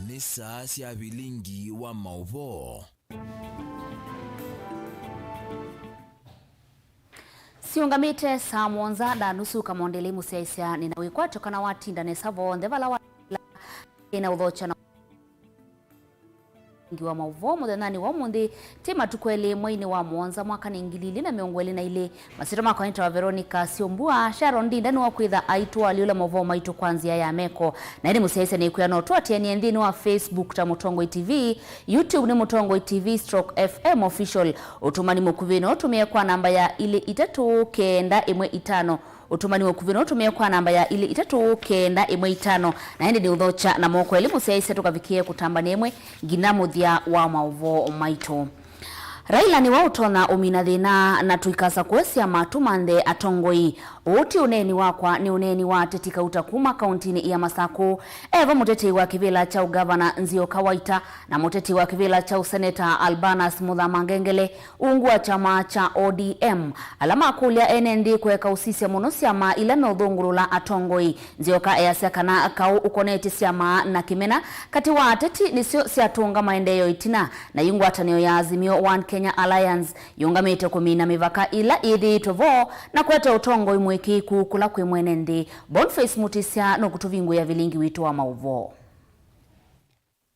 Ni saa cia Vilingi wa Mauvoo. Siungamite saa mwonza da nusu kamondeli musiaisia ninawikwa chokana watinda nesavo ndevala wa ina udhocha na wa Mauvoo mudhanani wa mundi tima tukweli mwaini wa mwonza mwaka ni ingilili na miongweli na ile masiro makonita wa VERONICAH SYOMBUA Sharondi ndani wa kuidha aitu wa liula Mauvoo maitu kwanzia ya meko na ini musiaisa ni kuya no tuwa tieni endini wa Facebook ta Mutongoi TV, YouTube ni Mutongoi TV /FM official. Utumani mukuvino tumia kwa namba ya ile 3915 utumani mukuvino tumia kwa namba ya ile 3915 na hindi ni udhocha na moko elimu siyaisa tukavikie kutamba nemwe ginamuthia wa Mauvoo maitu. Raila ni wautona uminathina na tuikasa kuesia matumande atongoi. Uti uneni wakwa ni uneni wa tetika utakuma kauntini ya Masako. Eva muteti wa kivila cha ugavana Nzio Kawaita na muteti wa kivila cha useneta Albanas Muthamangengele ungua chama cha ODM. Alama kulia NND kuweka usisi ya monosiama ilame udhungurula atongoi. Nzio ka easekana kau ukoneti siama na kimena. Kati wa ateti nisio siatunga maendeyo itina na yungu atanio ya Azimio One Kenya Alliance yungamite kumina mivaka ila idhi tovo na kwete utongo imweki kukula kwe mwenende. Boniface Mutisia no kutuvingu ya Vilingi witu wa Mauvoo.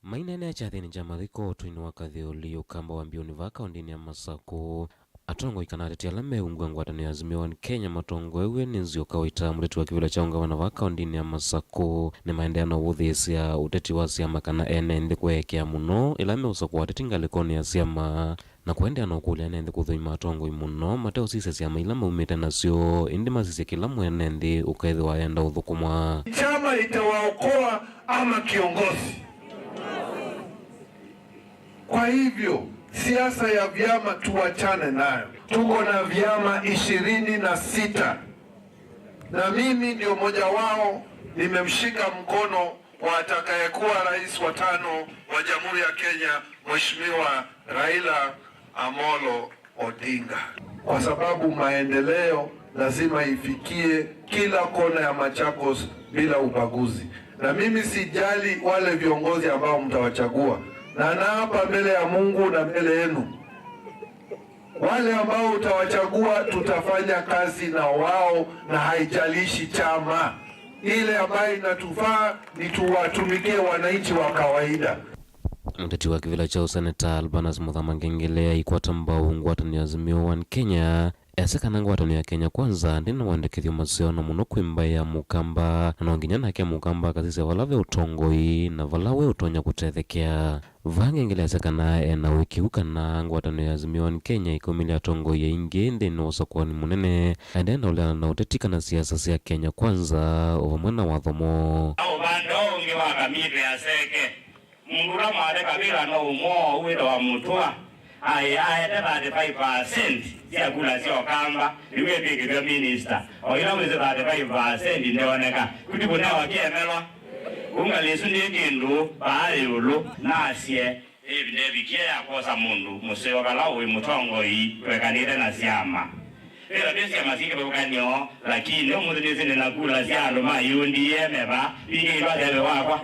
Mainene ya chathini jamadhiko tuinu wakathi ulio kamba wa mbioni vaka ondini ya Masako. Atongo ikanateti alame unguangu watani ya Azimio One Kenya matongo ewe ni Nzio Kawaita mletu wa kivila cha ungavana vaka ondini ya Masako. Ni maendeano uthisi ya uteti wa siyama kana NND kwekea muno ilame usaku wateti ngalikoni ya siyama na kuendea na ukulia nende kuthuima atongo imuno mateo sise siyama ilama umete nasio indi masise kila mwenende ukaidhi waenda uthukumwa. Chama itawaokoa ama kiongozi. Kwa hivyo siasa ya vyama tuachane nayo. Tuko na vyama 26 na mimi ndio moja wao. Nimemshika mkono wa atakayekuwa rais wa 5 wa Jamhuri ya Kenya, Mheshimiwa Raila Amolo Odinga, kwa sababu maendeleo lazima ifikie kila kona ya Machakos bila ubaguzi. Na mimi sijali wale viongozi ambao mtawachagua, na naapa mbele ya Mungu na mbele yenu, wale ambao utawachagua tutafanya kazi na wao, na haijalishi chama. Ile ambayo inatufaa ni tuwatumikie wananchi wa kawaida. Mteti wa kivila cha useneta Albanas Muthamangengele ikwata mbao ungwatani ya Azimio One Kenya esekana ngwatani ya Kenya kwanza ndina wandekithio maseo na muno kwimba ya mukamba na nonginyana hake mukamba kasise valave utongoi na valawe utonya kutethekea. Vangengele esekana ena wikiuka na ngwatani ya Azimio One Kenya ikomili atongoi ya ingi ndina usakuani munene endena uleana na utetika na siasa siya Kenya kwanza uvamwena wathomo. Bando ungi wakamire ya seke mungura mwade kabila no umo uweda wa mutua aya teba de 5% ya kula sio kamba iwe big the minister o ila mweze ba de 5% ndioneka kuti bona wakiemelo kunga lesu ndikindu baali ulu nasie ebine bikia kosa mundu museo kala uwe mutongo yi twekanire na siama ela besi ya masike bekanyo lakini omuntu nezine nakula sialo mayundi yemeba bige ibade wakwa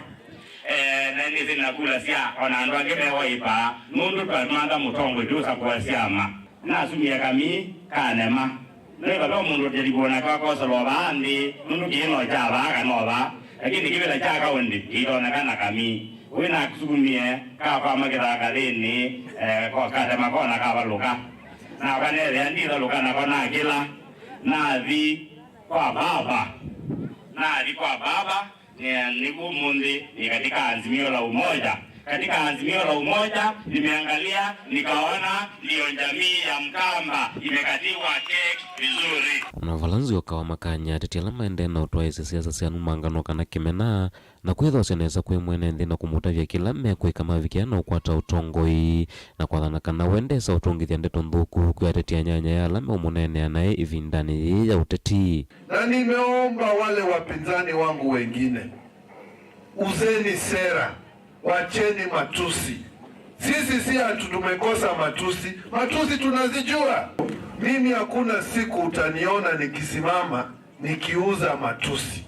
na ndizi nakula sia onandwa ngemewa ipa mundu twamanda mutongo dusa kwa siama nasumia kami kanema neba ba mundu telibona kwa kosa lobandi mundu kino jaba kanova lakini kibela chaka ondi idona kana kami wina kusumie ka kwa magera kaleni kwa katema kona ka baluka na kanele ndilo lukana kona kila na vi kwa baba ni kumundi ni katika Azimio la Umoja. Katika Azimio la Umoja nimeangalia nikaona ndio jamii ya Mkamba imekatiwa keki vizuri. Na valanzi wakawa makanya tetiala maende na utwa siasa sia numangano kana kimena na kwetho seneza kwe mwenende na kumutavya kila mekwe kama vikiana ukwata utongoi na kwathana kana wendesa utongithia ndeto nthuku kwetetia nyanya ya alame umunene anaye ivindani ya uteti. Na nimeomba wale wapinzani wangu wengine, uzeni sera, wacheni matusi. Sisi si tumekosa matusi. Matusi tunazijua. Mimi hakuna siku utaniona nikisimama nikiuza matusi.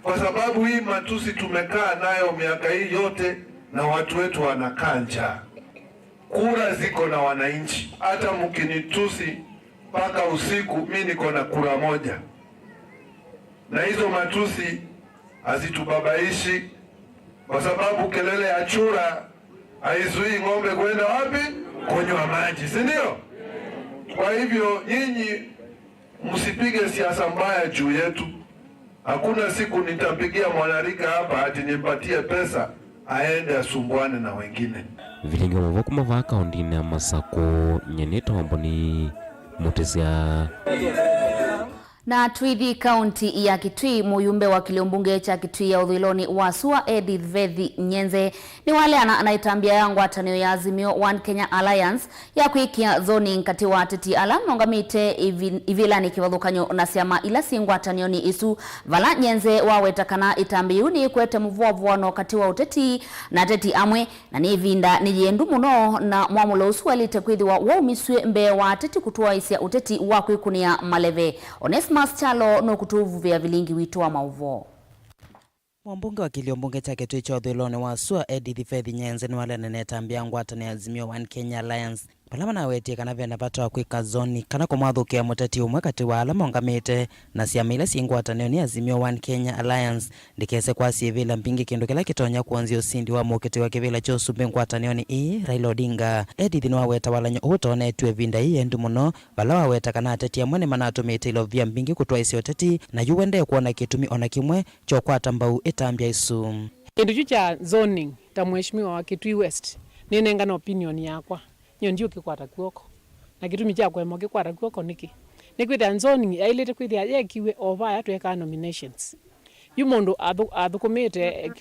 kwa sababu hii matusi tumekaa nayo miaka hii yote na watu wetu wanakaa njaa. Kura ziko na wananchi, hata mkinitusi mpaka usiku, mimi niko na kura moja, na hizo matusi hazitubabaishi, kwa sababu kelele ya chura haizuii ng'ombe kwenda wapi? Kunywa maji, si ndio? Kwa hivyo nyinyi msipige siasa mbaya juu yetu. Hakuna siku nitampigia mwanarika hapa ati nimpatie pesa aende asumbuane na wengine. Vilingi Mauvoo kumava kaundini ya Masako nyeneta wamboni mutizia. Na Twithi County ya Kitui, muyumbe wa kiliombunge cha Kitui ya Udhiloni wa SUA Edith Vethi Nyenze ni wale anaitambia yangu atanio ya Azimio One Kenya Alliance ya kuikia zoning kati wa teti ala nongamite ivilani kiwadhukanyo na siama ila singwa atanio ni isu vala Nyenze wawetakana itambiuni kwete mvuavuano kati wa uteti na teti amwe na ni vinda ni jiendu muno na mwamulo usuali tekwithi wa umiswe mbe wa teti kutua isia uteti wa kuikunia maleve. Chalo no kutuvu vya Vilingi wito wa Mauvoo. Mwambunge wa kiliombunge cha Kitui cha Udhiloni wa SUA Edith Vethi Nyenze ni wale nenetambia ngwatani Azimio One Kenya Alliance palama na wetie kana vya napata wa kuika zoni kana kumwadhukia muteti umwe kati wa alama ongamite na siamile singwatanio ni Azimio One Kenya Alliance ndikese kwa sievila mpingi kindu kila kitonya kuanzia usindi wa muketi wa kivila cho sumbe ngwatanio ni Raila Odinga. Edith ni waweta walanyo utone etue vinda endu muno vala waweta kana atetia mwene manatumite ilo vya mpingi kutua isi oteti na yuwende kuona kitumi ona kimwe cho kwa tambau itambia isu. Kindu cha zoning ta mheshimiwa wa Kitui West ninenga na opinion yakwa nyo ndio kikwata kuoko na kitumi cha kwemo kikwata kuoko niki nikwita zoning ailete kwithia yekiwe over ya tweka nominations yumondo athukumite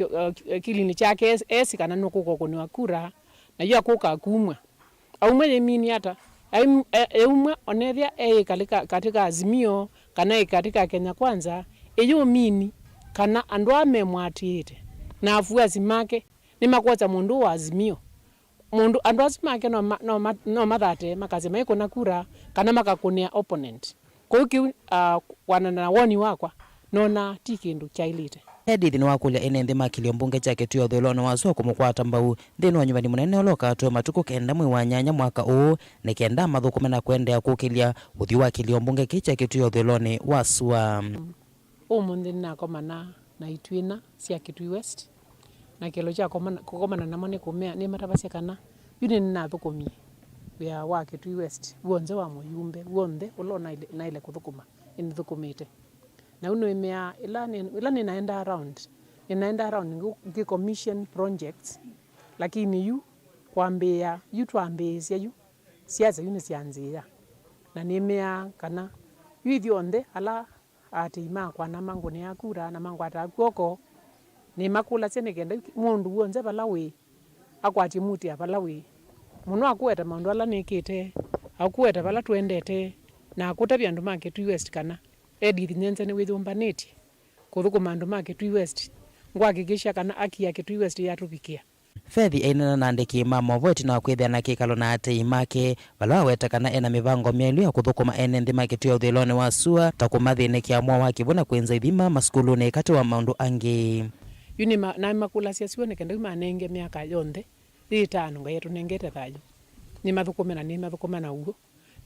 kilini chake esi kana nuko kunwa kura na yu akuka kumwa aumwe yemini hata aumwe onethia katika Azimio kana katika Kenya Kwanza eyo mini kana andu amemwatite na afuazi make ni makwaza mundu wa Azimio mundu andu asimake no mathate makaze maiko na kura kana makakunia opponent kwa hiyo wanana woni wakwa nona tikindu chailite. Edith ni wakulia enende makiliombunge cha Kitui ya Udhiloni wa SUA kumukwata mbau thini wa nyumbani munene oloka atue matuku kenda mwi wa nyanya mwaka uu ni kenda mathukume na kuendea kukilia uthi wa kiliombunge kicha Kitui ya Udhiloni wa SUA. Umundi nakomana na itwina cia Kitui West na kilo cha kukomana na mone kumea ni matabasya kana yuni na thukumi ya wa Kitui West wonze wa muyumbe wonde ulona ile kuthukuma ni thukumite na uno imea ilani naenda around ngi commission projects lakini yu kwambia yu tuambezia yu siaza yuni sianzia na nimea kana yu ithionde ala ati ima kwa na mangu ni akura na mangu atakuoko ni makula sene kenda mundu wonze balawe akwati muti abalawe muno akueta mandu ala nikite akueta bala twendete na akutabya andu make Kitui West kana Edith Nyenze ni withumbaniti kuthukuma andu make Kitui West ngwakikisha kana akia Kitui West yatubikia. Vethi aina na ndiki Mauvoo na kwithia na kikalo na atei make bala weta kana ena mivango mielu ya kuthukuma enende make Kitui ya Udhiloni wa SUA takumathine kiamwa wa kivuna kwenza ithima maskulu ne kati wa maundu angi yuni na makula cia SUA nekenda manenge miaka yonthe itano ngayetu nengete thayo ni mathukuma na ugo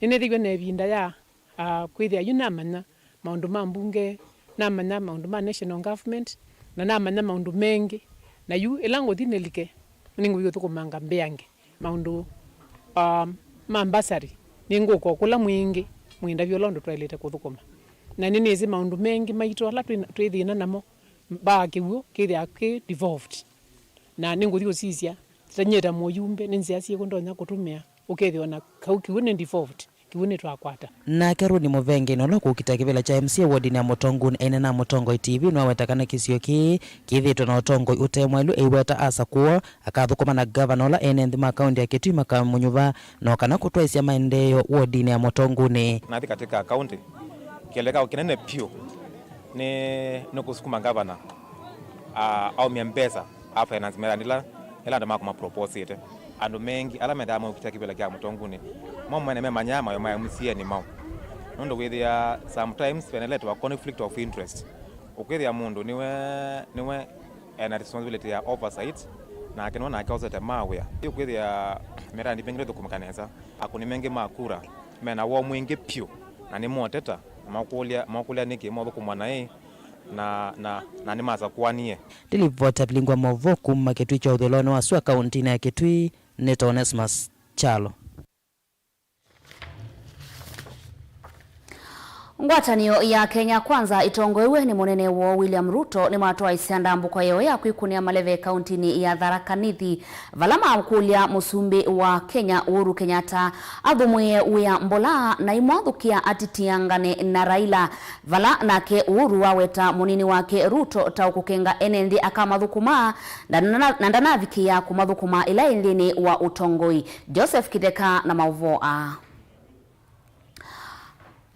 nene thigwe ne binda ya kwithia yuna manya maundu ma mbunge na manya maundu ma national government na manya maundu mengi na yu elango dinelike ningu yu thukumanga mbeange maundu mambasari ningu ko kula mwingi mwinda byolondo twelete kuthukuma na nini ezi maundu mengi maito ala twithina namo ba kiwo kithia ki devolved na ningu thio sisia tanyeta moyumbe ninzia sie kondonya kutumia ukethio na kaukiwo ni devolved kiwone twakwata na Keruni Muvenge no loko kitakivela cha MC wodini ya Motonguni ene na Motongo TV no wetakana kisio kithitwe na Otongo utemwelu eiweta asa kuo akathukuma na governor la ene ndima kaunti ya Kitui makamunyuva no kana kutwaisia maendeleo wodini ya Motonguni na katika kaunti kieleka kinene pio ni kusukuma governor au miambesa finance merandila ela ndama kuma propose ite andu mengi ala medamo kitakibela kya Motonguni mwene memanyama yo mayamusie ni mau nondo with ya sometimes when let wa conflict of interest ukwithia mundu niwe ena responsibility ya oversight na akenwa na akausete mawia ukwithia mera ni pengire thukumakanesa akuni mengi makura mena wo mwingi pio na ni moteta makulia niki mothukumwa na ni masa kwanie Dilivota bilingwa Mauvoo kuma Kitui cha Udholoni wa SYOMBUA kaunti ya Kitui Neto Onesmus Chalo. Ngwatanio ya Kenya Kwanza itongoiwe ni munene wo William Ruto ni matoa isiandambu kwa yeo ya kwikunia maleve kauntini ya Tharaka Nithi valama kulia musumbi wa Kenya Uhuru Kenyatta athumwie wia mbola na imwathukia atitiangane na Raila vala nake Uhuru waweta munini wake Ruto taukukenga enendi akamathukuma na ndanavikia kumathukuma ila indini wa utongoi. Joseph Kideka na Mauvoo.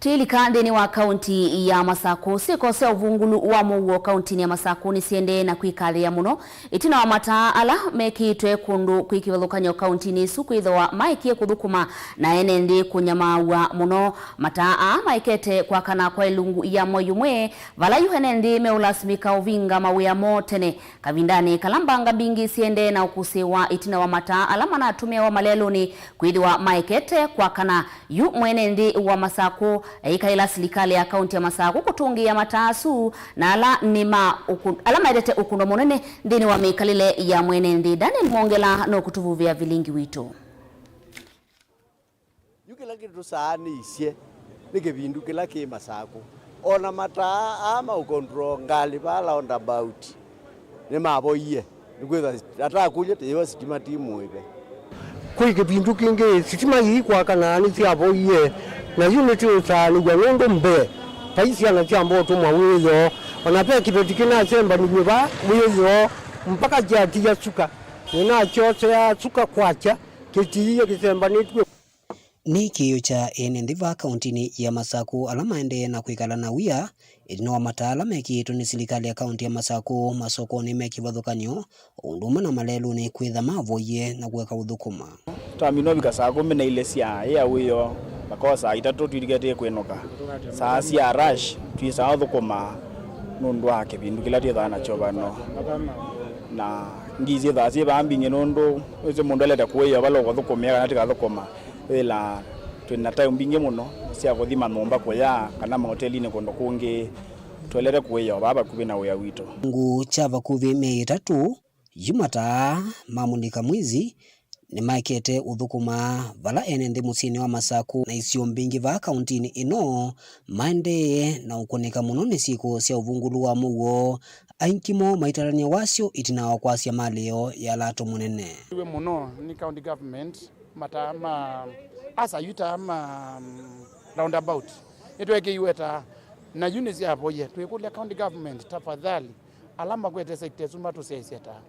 Tilika ndeni wa kaunti ya Masako sikose uvungulu wa Mauvoo kaunti ya Masako ni siende na kuikathia muno itina wa mata ala mekitwe kundu kuikiwathukanyo kaunti ni suku ithoa maikie kuthukuma na enendi kunyamawa muno mataa maikete kwa kana kwa ilungu ya moyumwe vala yuhenendi meulasmika uvinga mawia motene kavindani kalambanga bingi siende na ukusiwa itina wa mata ala mana atumia wa maleloni kuidhiwa maikete kwa kana yu mwenendi wa Masako ikaila serikali ya kaunti ya Masako kutungia mataasu na ala nima alama edete ukundo monene ndini wa mikalile ya mwenendi. Daniel Mwongela no kutuvuvia Vilingi wito. Yukila kitu saani isye nike vindu kila ki Masako ona mataa ama ukontrol ngali bala on about ni maboye nikwetha ata kuja tewa sitima timu ibe kuike vindu kingi sitima hii kwa kana ni tia boye na unity utani gwa ngondo mbe paisi ana chambo to mwawizo wanapea kipetikina semba ni gwa wizo mpaka jati ya suka nina chote ya suka kwacha kitiye kisemba nitwe ni kiyo cha enendiva kauntini ya Masako alama ende na kuikala na wia idino wa matala mekitu ni serikali ya kaunti ya Masako masoko ni mekivathukanyo unduma na malelu ni kwitha mavoye na kuweka uthukuma tamino bikasako mena ile sia ya wiyo bakosa itatu tuligete kwenoka saa sia rush twisa uthukuma nundu wake bindu kila titha na chobano na ngizi thasi bambinye nundu ese mundu aleta kuya balo guthukumia kana tikathukuma ila twina time binge muno sia kuthima nomba kuya kana mahoteli-ini kundu kungi twelere kuya baba kubina wia wito ngu chava kuvi mei 3 Jumata mamunika mwizi ni maikete uthukuma vala enende musini wa Masako na isio mbingi va kauntini ino maende na ukoneka muno ni siku sia uvungulu wa Mauvoo ainkimo maitarania wasio itina wakwasya maleo ya lato munene iwe muno ni county government matama asa yuta ama roundabout etweke iweta na units ya boye twekulia county government tafadhali alama kwete sectors umatu seseta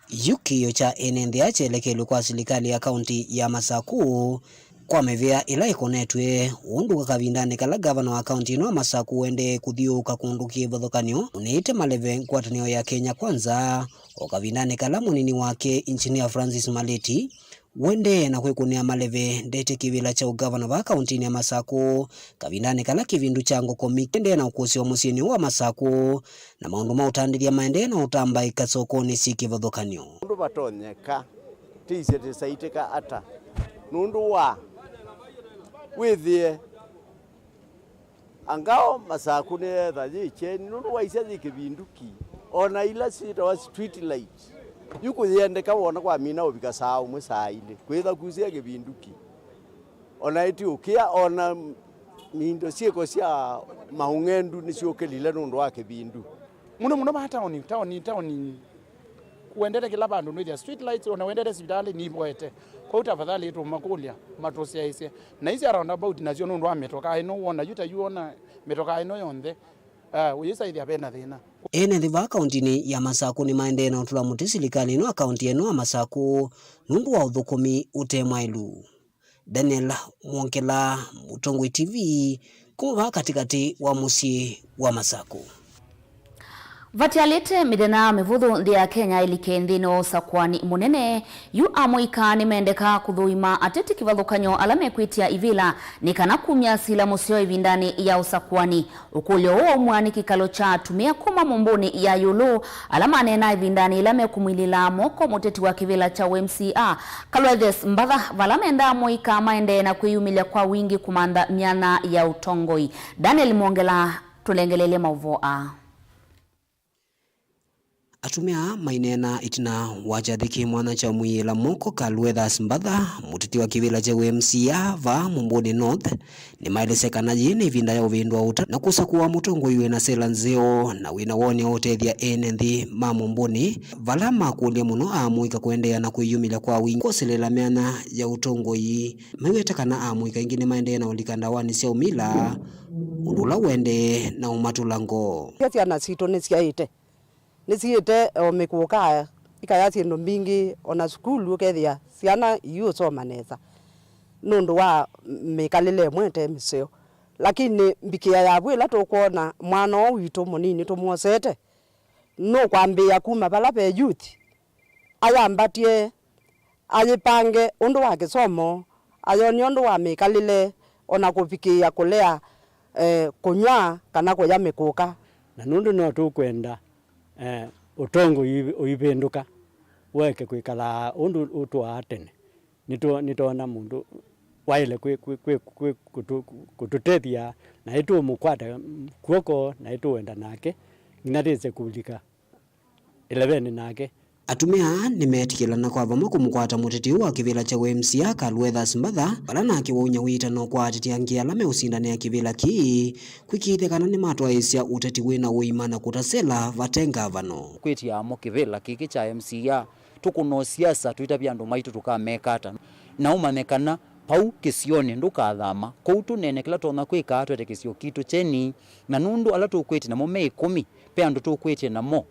yukiyo cha enende achelekelo kwa serikali ya kaunti ya Masako kwa mevea ila ikonetwe undu kakavindane kala governor wa kaunti ino Masako wende kuthiuka kundu kivathukanyo unite maleve ngwatanio ya Kenya Kwanza ukavindane kala munini wake engineer Francis Maleti wende na kwikunia maleve ndete kivila cha governor wa kaunti ya Masako kavindane kala kivindu chango komikende na ukusi wa musini wa Masako na maundu mautandiria maende na utamba ikasokoni sikivathukanyo nundu batonyeka tisete saiteka ata nundu wa withie angao Masako ne thaji cheni nundu wa isaji kivinduki ona ila sita wa street light yuko yende kawona kwa mina obika saa umwe saa ile kwetha kusia kivinduki ona iti ukia ona mindo sieko sia maungendu nisiokelile nundu wa kivindu muno town kuendele kila bandu no street lights ona wendele hospitali ni boete kwa utafadhali itu makulia matosia ise na hizi roundabout nazio nundu wa metoka ino wona yuta yuona metoka ino yonde uyisa ili apena thina ene thiva kauntini ya Masako ni maende na utula muti serikali ino akaunti eno wa Masako nundu wa uthukumi utemailu. Daniel Mwongela, Mutongwe TV, kuma katikati wa musi wa Masako. Vatialite midena mivuthu nthi ya Kenya ilike nthini wa usakwani munene yu amuika ni mendeka kuthuima ateti kivathukanyo ala mekwitia ivila ni kana kumya sila musio ivindani ya usakwani ukulyo huo umwani kikalo cha atumia kuma mumbuni ya yulu ala manena ivindani ila mekumwilila moko muteti wa kivila cha WMCA Kalwethes mbadha vala menda amuika maende na kuyumilia kwa wingi kumanda miana ya utongoi. Daniel Mwongela tulengelele Mauvoo. Atumia mainena itina wajathiki mwana cha mwila moko Kalwethes mbadha muteti wa kivila cha WMCA va mumbuni North ni mailesekana yini ivinda ya uvindwa uta na kusakuwa mutongo yue na sela nzeo na wina woni otethia ene nthi ma mumbuni vala makulia muno amuika kuendea na kuyumila kwa wingi koselela miana ya utongo yi maiwetakana amuika ingine maendea na ulikanda wani sia umila undula wende na umatulango yati anasito nisiaite nisiite omekuka ikaya sindu mbingi ona skulu kethia ciana iyo soma neza nundu wa mikalile mwete miseo lakini mbikia ya bwila tukuona mwana witu munini tumuosete no kwambia kuma bala pe youth ayambatie ayipange undu wa kisomo ayoni undu wa mikalile ona kufikia kulea kunywa kana kuya mikuka na nundu no tukwenda utongo uibenduka weke kwikala undu utwa atene nitona mundu waile kututethia na itu mukwata kuoko na itu wenda nake nginateze kulika 11 nake. Atumia nimetikilana kwa vamwe kumukwata muteti wa kivila cha WMCA Kalwethes mbadha bala nake wonya witano kwa ateti angia alame usindane ya kivila ki kwikithekana ni matwaisya uteti wina uimana kutasela vatenga vano kwiti amo kivila kiki cha MCA tukuno siasa tuita byandu maitu tukamekata na umanekana pau kisioni ndukathama koutu nene kila tona kwika atwete kisio kitu cheni na nundu ala tukwiti na mo me 10 pe andu tukwiti na mo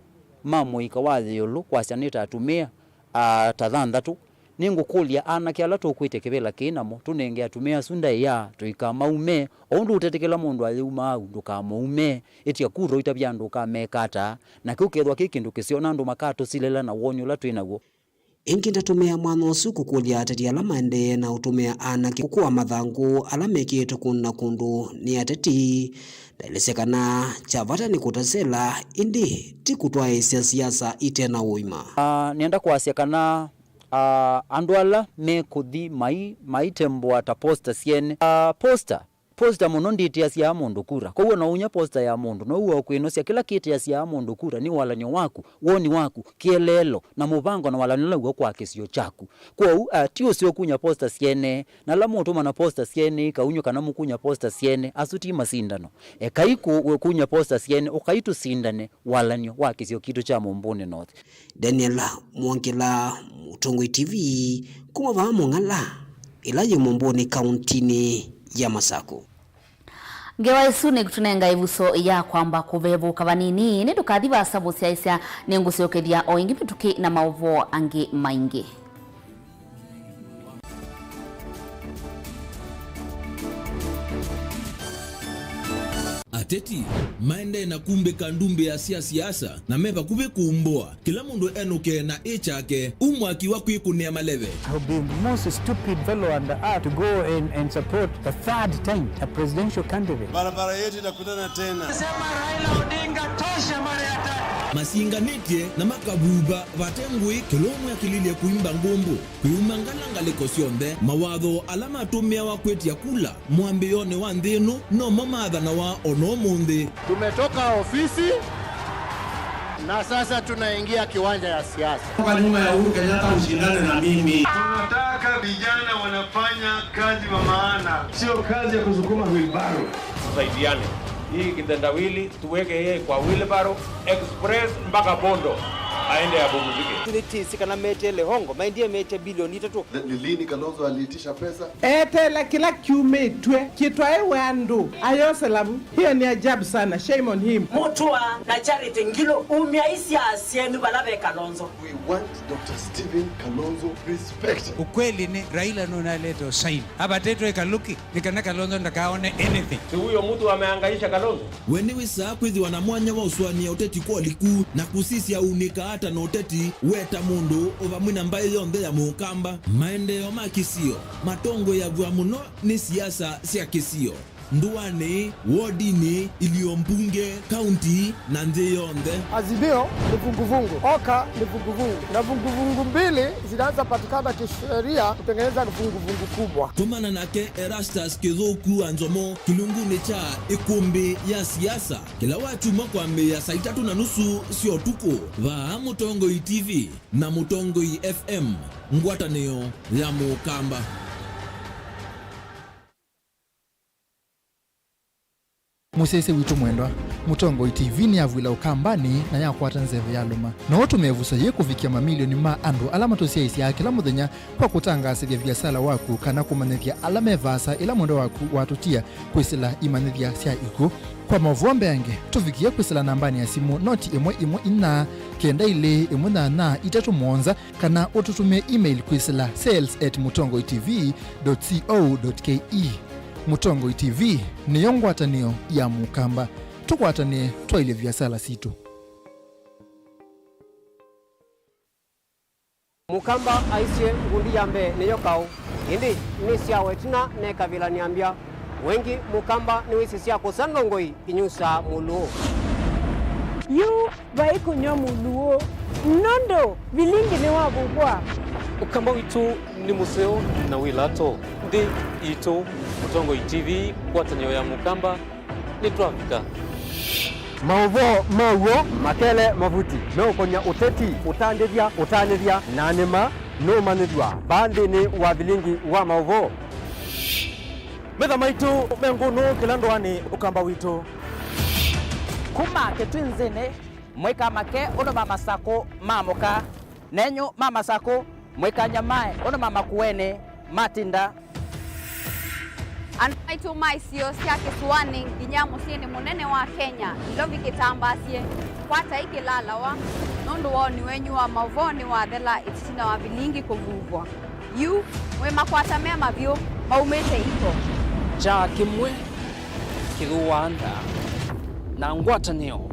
mamuika wathi yulu kwasianita atumia tathanthatu ningukulia anake ala tukwite kivila kinamo tunenge atumia sunda ya tuika maume ondu utetekela mundu aliuma undu kamaume etia kuro itabyandu kamekata na kukethwa kikindu kisiona ndu makato silela na wonyo la twinago ingi ndatumia mwana usu kukulia ateti ala maende na utumia anake kukuwa mathangu ala mekite kuna kundu ni ateti dailesekana chavata ni kutasela indi tikutwaisya siasa itena uima nienda kuasiakana andu ala mekuthi maitembo ata posta siene posta muno nditia sia mundu kura kwa na unya posta ya mundu no uwa kwinosia kila kiti ya sia mundu kura ni walanyo waku woni waku kielelo na mubango na walanyo uwa kwa kisio chaku kwa tio sio kunya posta siene na la mutu mana posta siene kaunyo kana mukunya posta siene asuti masindano kaiku kunya posta siene ukaitu sindane walanyo wa kisio kitu cha mumbuni North. Daniel Mwongela, Mutongoi TV, kuma va Mongala ilaje mumbuni kauntini ya Masako. Ngewa isune kutunenga ivuso ya kwamba kuvevu kavanini ni tukadhiva sabu siyaisya nengusi yokedia o ingi pituki na Mauvoo angi maingi. Ateti maende na kumbe kandumbe ya siasa na meva kube kuumboa kila mundu enuke na echake umwaki wa kuikunia maleve. I would be the most stupid fellow on the earth to go and support the third time a presidential candidate. Barabara yetu itakutana tena. Sema Raila Odinga tosha mara ya tatu. Masinganitie na makabuba vatengui kilomu ya kilile kuimba ngombo kuyumangala lekosionde mawadho alama tumia wa kwetia kula mwambione wa ndenu no mamadha na wa ono munde. Tumetoka ofisi na sasa tunaingia kiwanja ya siasa. Kwa nyuma ya Uhuru Kenyatta ushindane na mimi. Tunataka vijana wanafanya kazi wa maana, sio kazi ya kusukuma wheelbarrow. Tusaidiane. Hii kitendawili tuweke yeye kwa wheelbarrow express mpaka Bondo. aende apumzike. Tulitisi kana mete lehongo maindie mete bilioni 3. Ni lini Kalonzo aliitisha pesa? Etela kila kiumetwe kitwae wandu ayoselamu. Hiyo ni ajabu sana. Shame on him. Mutua na Charity Ngilo umiaisi asienu balabe Kalonzo. We want Dr. Stephen Kalonzo respect. Ukweli ni Raila nunaleto sign. Haba teto ekaluki nikana Kalonzo ndakaone anything. Si huyo mtu amehangaisha Kalonzo. Wenewe saa kwithi wana mwanya wa uswani ya uteti kwa liku na kusisi ya unika hata na uteti weta mundu ova mwina mbaye yonde ya mukamba maendeleo ma kisio matongo ya vua muno ni siasa sia kisio nduane wodini iliyombunge kaunti na nje yonde. Azimio ni vunguvungu, Oka ni vunguvungu, na vunguvungu mbili zinaanza patikana kisheria kutengeneza vunguvungu kubwa. Tumana nake Erastus Kizoku Anzomo kilunguni cha ikumbi ya siasa kila watu makwambe ya saa 3:30 sio tuko va Mutongoi TV na Mutongoi FM ngwatanio ya mukamba. Musese witu mwendwa Mutongoi TV ni avwila ukambani na yakwata nzeve ya luma na watu mevusa ye kufikia mamilioni ma andu alama tosia isi ya kila muthenya kwa kutangasa vya biasala waku kana kumanethia alama evasa ila mwendo waku watutia kwisila imanethia sia iku kwa Mauvoo yange tufikia kwisila nambani ya simu noti imwe ina kenda ile imwe na itatu mwonza kana ututumia email kwisila sales@mutongoitv.co.ke. Mutongoi TV ni yongwatanio ya mukamba tukwatanie twaile vyasala situ. Mukamba aisye ngundi yambe niyo kau indi ni sia wetina ne kabila niambia wengi mukamba ni wisi sia kusandongoi inyusa muluo yu vaikunyo muluo nondo Vilingi ni wabugwa ukamba witu ni museo na wilato ndi ito Mutongoi TV kwatanyo ya mukamba ni twafika Mauvoo makele mavuti no konya uteti utandithia nanima no manithwa bandi ni wa Vilingi wa Mauvoo Metha maitu menguno kilandwani ukamba witu kuma ketwinzene mweka make ono mama sako mamoka nenyo mama sako mweka nyamae ono mama kuene matinda Anaitu maisio sia Kisuani nginyamo sieni munene wa Kenya ilovi kitambasie kwata iki lalawa nundu woni wenyu wa Mauvoo ni wathela itina wa Vilingi kuvuvwa yu we makwata mema vyo maumete iko cha kimwe kiruanda na ngwatanio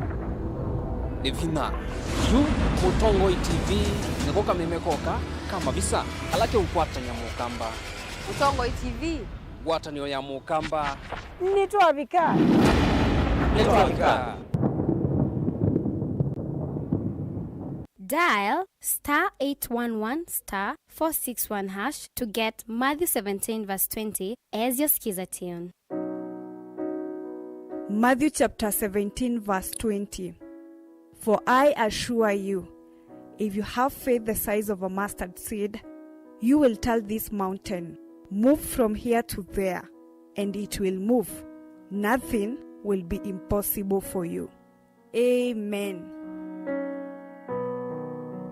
ni vina yu Mutongoi TV nikoka mimekoka kama visa alake ukwatanya mukamba Mutongoi TV ngwatanio ya mukamba nitwavika Dial *811*461# to get Matthew 17:20 as your skiza tune. Matthew chapter 17 verse 20. For I assure you, if you have faith the size of a mustard seed, you will tell this mountain, move from here to there, and it will move. Nothing will be impossible for you. Amen.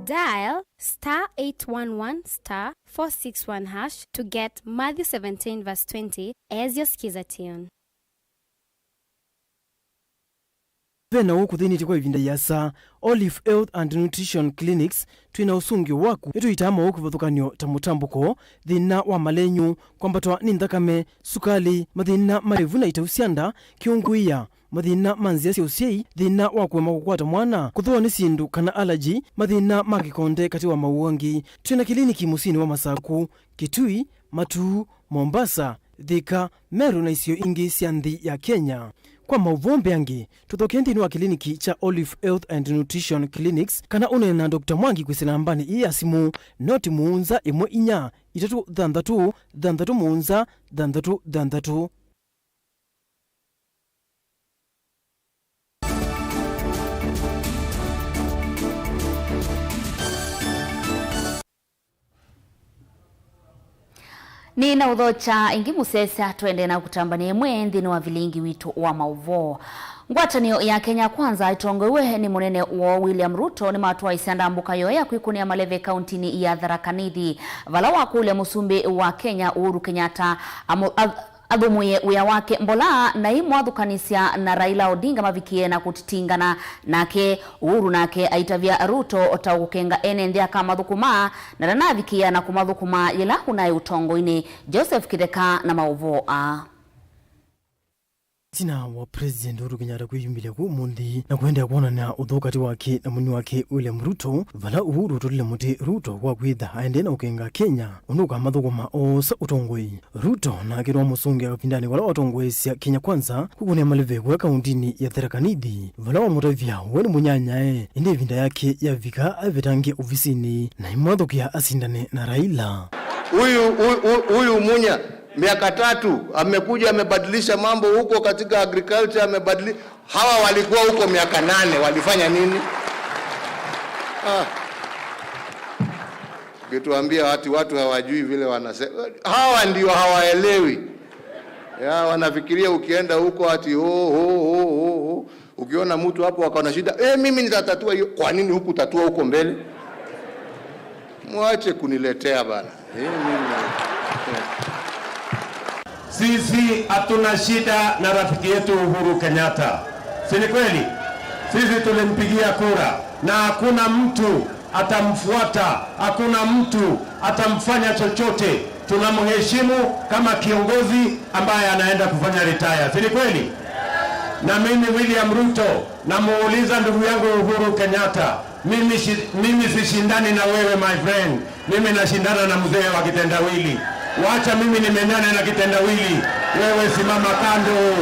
Dial *811*461# to get Matthew 17:20 as your skiza tune. Vena huku thini kwa ivinda yasa Olive Health and Nutrition Clinics twina usungi waku etu itama huku vathukanio ta mutambuko thina wa malenyu kwambatwa ni nthakame sukali mathina marevu na itausianda kiunguia mathina manzia cia usiei thina wa kuema kukwata mwana kuthua ni sindu kana allergy mathina makikonde kati wa mauangi twina kliniki musini wa Masaku Kitui Matu Mombasa Thika Meru na isio ingi cia nthi ya Kenya. Kwa Mauvoo yange tuthokendi ni wa kliniki cha Olive Health and Nutrition Clinics kana unena Dr. Mwangi kwisila mbani iya simu noti muunza imwe inya itatu dhandatu muunza dhandatu. Ni na udhocha ingi musesa twende na kutambania mwenthini wa Vilingi witu wa Mauvoo. Ngwatanio ya Kenya Kwanza itongowe ni munene wa William Ruto ni matua isanda mbuka yoya kwikunia maleve kauntini ya Tharaka Nithi. Vala wa kule musumbi wa Kenya Uhuru Kenyatta athumuye uya wake mbola na imwathukanisia na Raila Odinga mavikie na kutitingana nake Uhuru nake aitavia Ruto otaukenga enenthia kamathukuma na ranavikia na kumathukuma yela unaye utongo-ini. Joseph Kideka na Mauvoo Tina wa President Uhuru Kenyatta kwiyumbilia ku mundi na kuendea kuona na uthukati wake na muni wake William Ruto. Vala Uhuru tolile muti Ruto kwa kwitha aende na ukenga Kenya unuka mathukuma osa utongoi. Ruto na akirwa musungi akapindani wala watongwesia Kenya Kwanza kukunia maleve kwa kauntini ya Tharaka Nithi. Vala wa mutavia weni munyanya indi vinda yake ya vika avetangi ofisini na imathukia asindane na Raila. Huyu Munya miaka 3 amekuja amebadilisha mambo huko katika agriculture, amebadilisha. Hawa walikuwa huko miaka 8 walifanya nini? Kituambia watu hawajui vile wanasema. Hawa ndio hawaelewi. Wanafikiria ukienda huko ati ukiona mtu hapo akaona shida, mimi nitatatua hiyo. Kwa nini huku tatua huko mbele? Mwache kuniletea bana. Sisi hatuna shida na rafiki yetu Uhuru Kenyatta. Si ni kweli? Sisi tulimpigia kura na hakuna mtu atamfuata, hakuna mtu atamfanya chochote. Tunamheshimu kama kiongozi ambaye anaenda kufanya retire. Si ni kweli? Na mimi William Ruto namuuliza ndugu yangu Uhuru Kenyatta, mimi sishindani na wewe my friend. Mimi nashindana na mzee wa kitendawili. Wacha mimi nimenyane na kitendawili, wewe simama kando.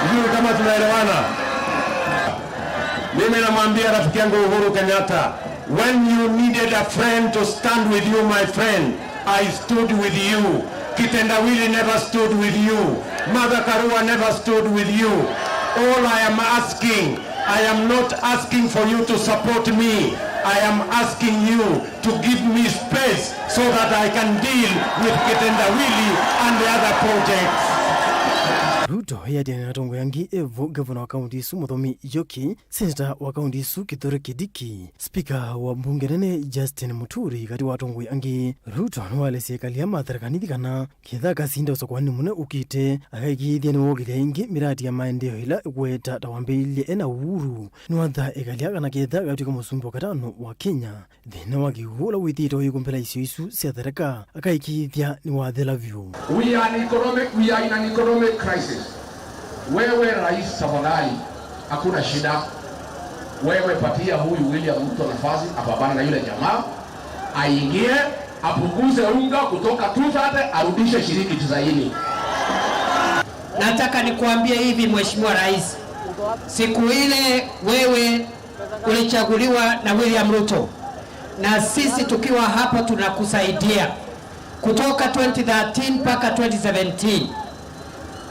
Ndio kama tunaelewana. Mimi namwambia rafiki yangu Uhuru Kenyatta, when you needed a friend to stand with you my friend, I stood with you. Kitendawili never stood with you. Mother Karua never stood with you. All I am asking, I am not asking for you to support me. I am asking you to give me space so that I can deal with Kitendawili and the other projects. Ruto yadi na tongo yangi evo governor wa kaunti isu Muthomi Njoki, senator wa kaunti isu Kithure Kindiki, speaker wa bunge nene Justin Muturi kati wa tongo yangi. Ruto nwale serikali ya Tharaka Nithi kana kitha kasinda usokwani mune ukite akaikithia ni wogilia ingi miradi ya maendeleo ila gweta tawambilie ena Uhuru nwatha ekalia kana kitha katika musumbi wa katano wa Kenya thina wakihula withito ikumpela isu sia Tharaka akaikithia ni wathela view. We are in an economic crisis. Wewe rais tafadhali, hakuna shida. Wewe patia huyu William Ruto nafasi apambane na yule jamaa, aingie apunguze unga kutoka 230 arudishe shilingi 90. Nataka nikuambie hivi Mheshimiwa Rais, siku ile wewe ulichaguliwa na William Ruto na sisi tukiwa hapa tunakusaidia kutoka 2013 mpaka 2017.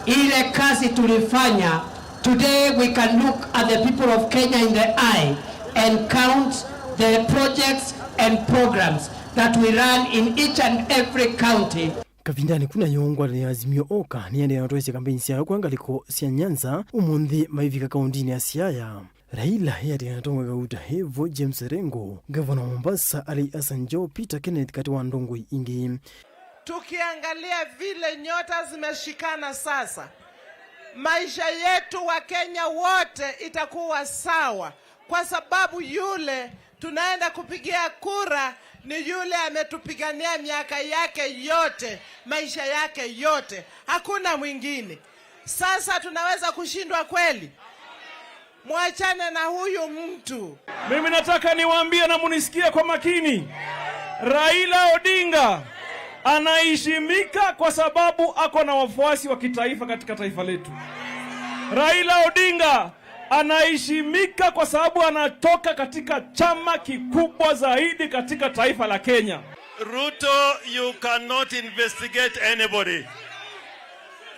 Ile kazi tulifanya, today we can look at the people of Kenya in the eye and count the projects and programs that we run in each and every county. Kavindani kuna yongwa ni Azimio Oka ni ende yanatoese kampeni siya kuangaliko siya Nyanza umundi maivika kauntini ya Siaya. Raila yadi yanatonga gauta hevo James Rengo, Governor Mombasa Ali Hassan Joho, Peter Kenneth kati wa Ndongoi ingi. Tukiangalia vile nyota zimeshikana sasa, maisha yetu wa Kenya wote itakuwa sawa, kwa sababu yule tunaenda kupigia kura ni yule ametupigania miaka yake yote, maisha yake yote, hakuna mwingine. Sasa tunaweza kushindwa kweli? Mwachane na huyu mtu. Mimi nataka niwaambie na munisikie kwa makini. Raila Odinga anaheshimika kwa sababu ako na wafuasi wa kitaifa katika taifa letu. Raila Odinga anaheshimika kwa sababu anatoka katika chama kikubwa zaidi katika taifa la Kenya. Ruto, you cannot investigate anybody.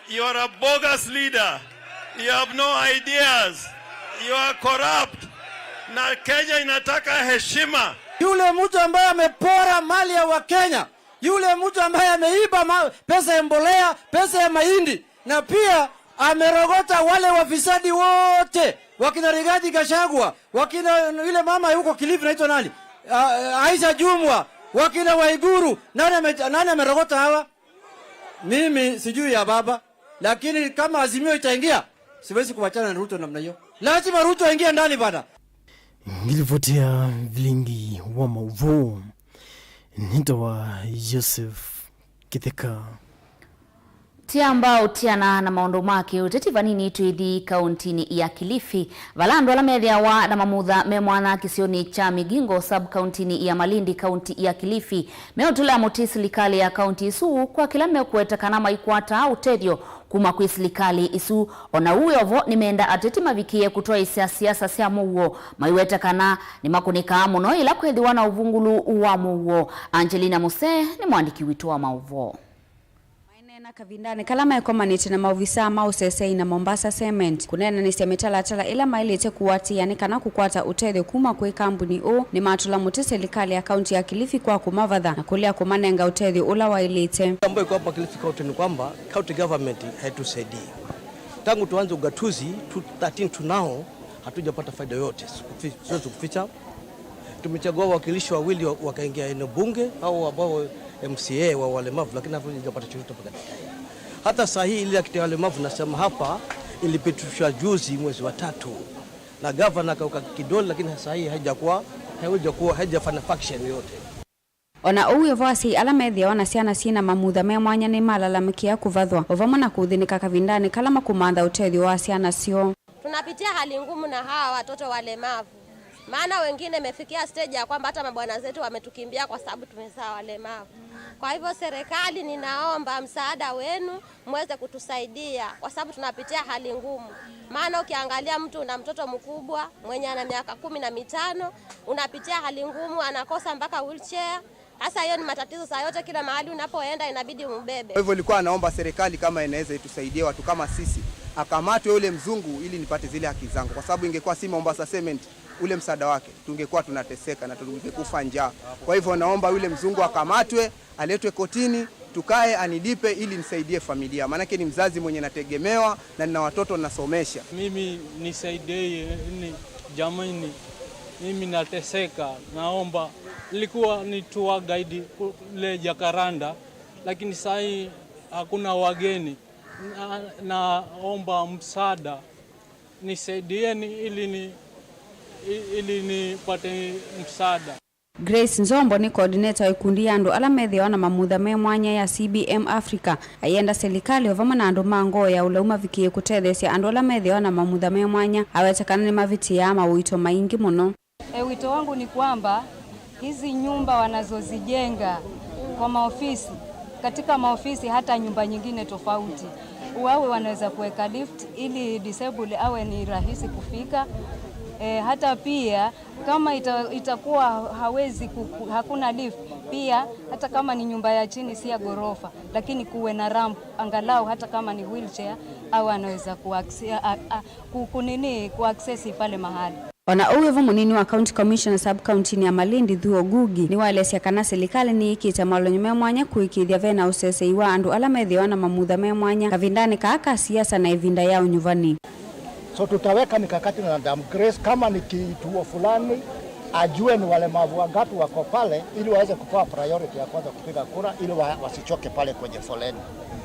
You are a bogus leader. You have no ideas. You are corrupt. Na Kenya inataka heshima. Yule mtu ambaye amepora mali ya Wakenya Yule mtu ambaye ameiba pesa ya mbolea, pesa ya mahindi, na pia amerogota wale wafisadi wote, wakina Rigathi Gachagua, wakina yule mama yuko Kilifi naitwa nani? Aisha Jumwa, wakina Waiguru. Nani amerogota hawa? Mimi sijui ya baba, lakini kama Azimio itaingia, siwezi kuachana na Ruto namna hiyo. Lazima Ruto aingie ndani bana. Ngilivotia Vilingi wa Mauvoo. Nitoa Joseph Kitheka. Tiamba utiana na maondo make uteti vanini tuithi kauntini ya Kilifi. Valando ala methia wa na mamutha me mwana kisioni cha Migingo sub kauntini ya Malindi kaunti ya Kilifi. Meotula muti serikali ya kaunti isu kwa kila mekuetekana maikwata utedio kuma kwi serikali isu ona uyovo nimeenda ateti mavikie kutoa isia siasa cia Mauvoo maiwetekana ni makunika muno ila kwethiwa na uvungulu wa Mauvoo. Angelina Muse ni mwandiki witu wa Mauvoo. Na kavindani kalama ekomanite na mauvisa mausese na Mombasa Cement kunena ni semetala ila mailete kuwati yani kana kukwata utethio kuma kwe kampuni o ni matula muti serikali ya kaunti ya Kilifi kwa kumavadha na kulia kumanenga utethio ula wailete. Ambayo kwa hapa Kilifi County ni kwamba county government haitusaidii. Tangu tuanze ugatuzi 2013 tunao hatujapata faida yote. Sio kuficha. Tumechagua wakilishi wawili wakaingia eneo bunge au ambao MCA wa walemavu, lakini hatujapata chochote mpaka sasa. Hata saa hii ile ya walemavu nasema hapa ilipitishwa juzi mwezi wa 3 na governor kauka kidole, lakini saa hii haijafanya faction yote. Ona uwe vasi alamethia ona siana sina mamutha me mwanya ni malalamikia kuvathwa ovamo na kuthinika kavindani kalama kumantha utethio wa siana sio. Tunapitia hali ngumu na hawa watoto walemavu. Maana wengine mefikia stage ya kwamba hata mabwana zetu wametukimbia kwa sababu tumezaa walemavu. Kwa hivyo serikali, ninaomba msaada wenu muweze kutusaidia kwa sababu tunapitia hali ngumu. Maana ukiangalia mtu na mtoto mkubwa mwenye ana miaka 15 unapitia hali ngumu, anakosa mpaka wheelchair. Sasa hiyo ni matatizo saa yote, kila mahali unapoenda inabidi umbebe. Kwa hivyo nilikuwa anaomba serikali kama inaweza itusaidie watu kama sisi, akamatwe yule mzungu ili nipate zile haki zangu, kwa sababu ingekuwa si Mombasa Cement ule msaada wake tungekuwa tunateseka na tungekufa njaa. Kwa hivyo naomba yule mzungu akamatwe, aletwe kotini, tukae anilipe ili nisaidie familia. Maana yake ni mzazi mwenye nategemewa na nina watoto nasomesha. Mimi nisaidie ni jamani, mimi nateseka, naomba. Nilikuwa ni tour guide kule Jakaranda, lakini sasa hakuna wageni. Naomba msaada, nisaidieni ili nipate msaada. Grace Nzombo ni coordinator wa kundi yandu alamethia na mamutha me mwanya ya CBM Africa ayenda serikali ovamo na andu mango ya ulauma vikie kutethesia andu alamethia na mamutha me mwanya awetekana ni maviti ya mawito maingi muno. Wito wangu ni kwamba hizi nyumba wanazozijenga kwa maofisi, katika maofisi hata nyumba nyingine tofauti, wawe wanaweza kuweka lift ili disable awe ni rahisi kufika. Hata pia kama itakuwa hawezi hakuna lift, pia hata kama ni nyumba ya chini si ya gorofa, lakini kuwe na ramp angalau hata kama ni wheelchair au anaweza kuaccess pale mahali. Ona uwevo munini wa county commissioner sub county ya Malindi Thuo Gugi ni walesia kana serikali ni ikita malonyo me mwanya kuikithia vena usese wa andu alamethia na mamutha me mwanya kavindani kaaka siasa na ivinda yao nyuvani. So tutaweka mikakati na Madam Grace kama ni kituo fulani ajue ni walemavu wangapi wako pale ili waweze kupewa priority ya kwanza kupiga kura ili wasichoke pale kwenye foleni.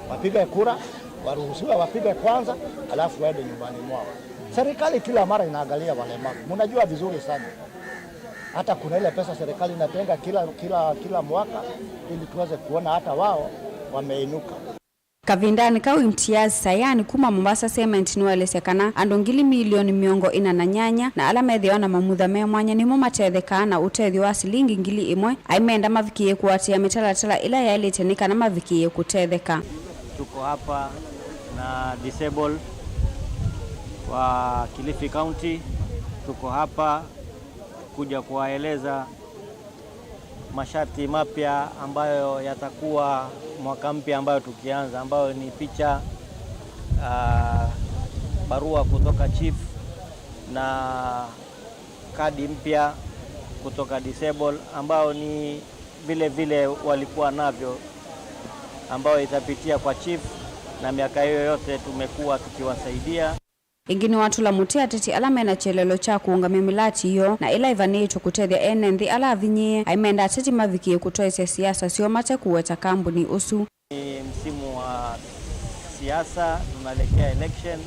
Wapige kura, waruhusiwe wapige kwanza alafu waende nyumbani mwao. Serikali kila mara inaangalia walemavu. Mnajua vizuri sana. Hata kuna ile pesa serikali inatenga kila mwaka ili tuweze kuona hata wao wameinuka. Kavindani kau imtiazi sayani kuma Mombasa Cement niwelesekana andu ngili milioni miongo ina na nyanya na alamethia na mamutha me mwanya nimo matethekana utethio wa silingi ngili imwe aimenda mavikie kuatia mitalatala ila yailitenika na mavikie kutetheka. Tuko hapa na disable wa Kilifi County, tuko hapa kuja kuwaeleza masharti mapya ambayo yatakuwa mwaka mpya ambayo tukianza, ambayo ni picha, barua kutoka chief na kadi mpya kutoka disable, ambayo ni vile vile walikuwa navyo, ambayo itapitia kwa chief, na miaka hiyo yote tumekuwa tukiwasaidia. Ingini watu la mutia ateti alama na chelelo cha kuungamia milati hiyo na ila ivanecho kutethia enendi ala avinyie aimenda ateti mavikie kutoa siasa sio mate kuweta kambuni usu. Ni msimu wa siasa, tunaelekea election.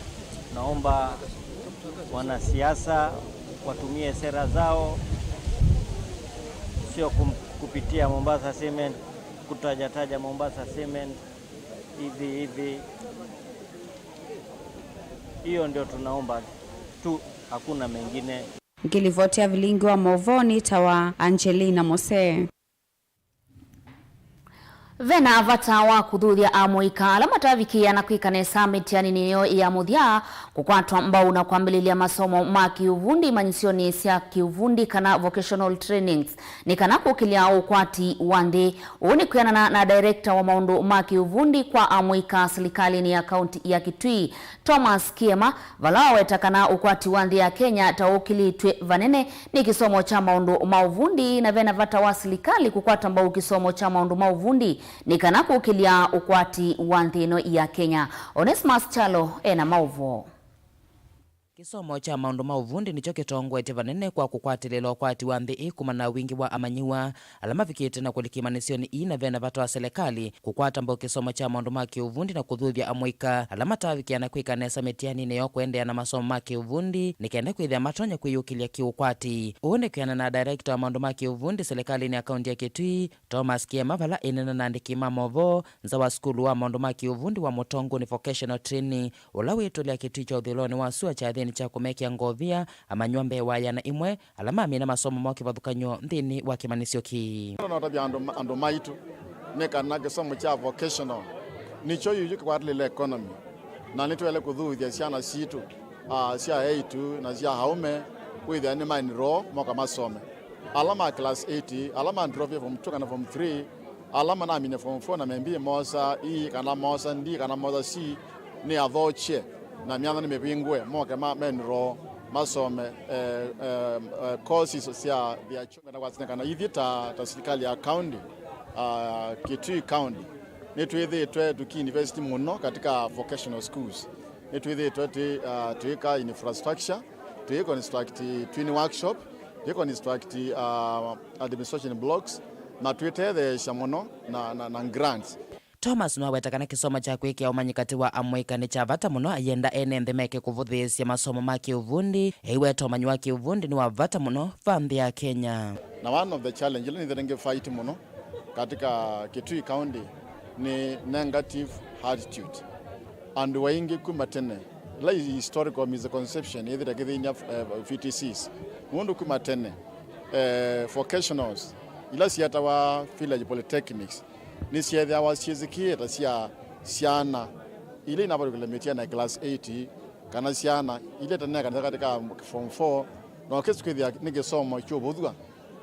Naomba wanasiasa watumie sera zao, sio kupitia Mombasa Cement, kutajataja Mombasa Cement hivi. Hiyo ndio tunaomba tu, hakuna mengine. Nikilivotia Vilingi wa Mauvoo ni tawa Angelina Mose. Vena avata wa kuthuthia amuika alama tavikia na kwikanesa mitiani niyo ya muthia kukwatwa mbau na kwambililia masomo ma kiuvundi manyisioni cia kiuvundi kana vocational trainings ni kana kukilia ukwati wande uni kuyanana na director wa maundu ma kiuvundi kwa amuika serikali ni ya kaunti ya Kitui Thomas Kiema vala wetakana ukwati wande ya Kenya taukilitwe vanene ni kisomo cha maundu mauvundi na vena vata wa serikali kukwata mbau kisomo cha maundu mauvundi ni kana kukilia ukwati wa nthino ya Kenya. Onesmus Chalo ena Mauvoo. Kisomo cha maundu mauvundi nicho kitongwete vanene kwa kukwatililo ukwati wa nthi kumana wingi wa amanyiwa alama vikite na kulikimanisioni ina vena vata wa serikali kukwata mbao kisomo cha maundu ma kiuvundi na kuthuthia amuika alama tavikia na kwikanesa mitiani neyo kuendea na masomo ma kiuvundi nikenda kwithia matonya kwiyukilia kiukwati. Uone kuyana na director wa maundu ma kiuvundi serikali ni akaunti ya Kitui Thomas Kiema vala inena na andiki ma Mauvoo nza wa skulu wa maundu ma kiuvundi wa Mutongo ni vocational training ulawi tulia Kitui cha uthiloni wa sua cha cha kumekia ngovia amanyombe wa yana imwe alama amina masomo mwa kivathukanyo nthini wa kimanisio ki. Notabia ando maitu neka na kisomo cha vocational nicho yujuki kwa atli economy na nitwele kuthuthia ciana citu cia eitu na cia haume withia ni mainiro moka masome alama class 80 alama ndrovia form 2 kana form 3 alama na amine form 4 na membi mosa kana mosa ndi kana mosa si ni avoche na miana nimepingwe moka menro masome courses cia vya chunga na kwasinekana ithita ta serikali ya county Kitui county nitwithitwe tuki university muno katika vocational schools nitwithitwe tuika infrastructure tuika construct twin workshop tuika construct administration blocks na twitethesha muno na grants. Thomas nwawetakana kisomo cha kwikia umanyikati wa amuika ni cha vata muno ayenda ene nthimeke kuvuthisia masomo ma kiuvundi eiweta umanyi wa kiuvundi ni wa vata muno fambi ya Kenya. Na one of the challenge ni thirenge fight muno katika Kitui county ni negative attitude and waingi kumatene la historical misconception either kithinya VTCs mundu kumatene vocationals ila siata wa village polytechnics ni siedha wa sizikie ta siana ile inabado kulemetia na class 80 kana siana ile tena katika form 4 na kesu kithia nigesoma chubuthwa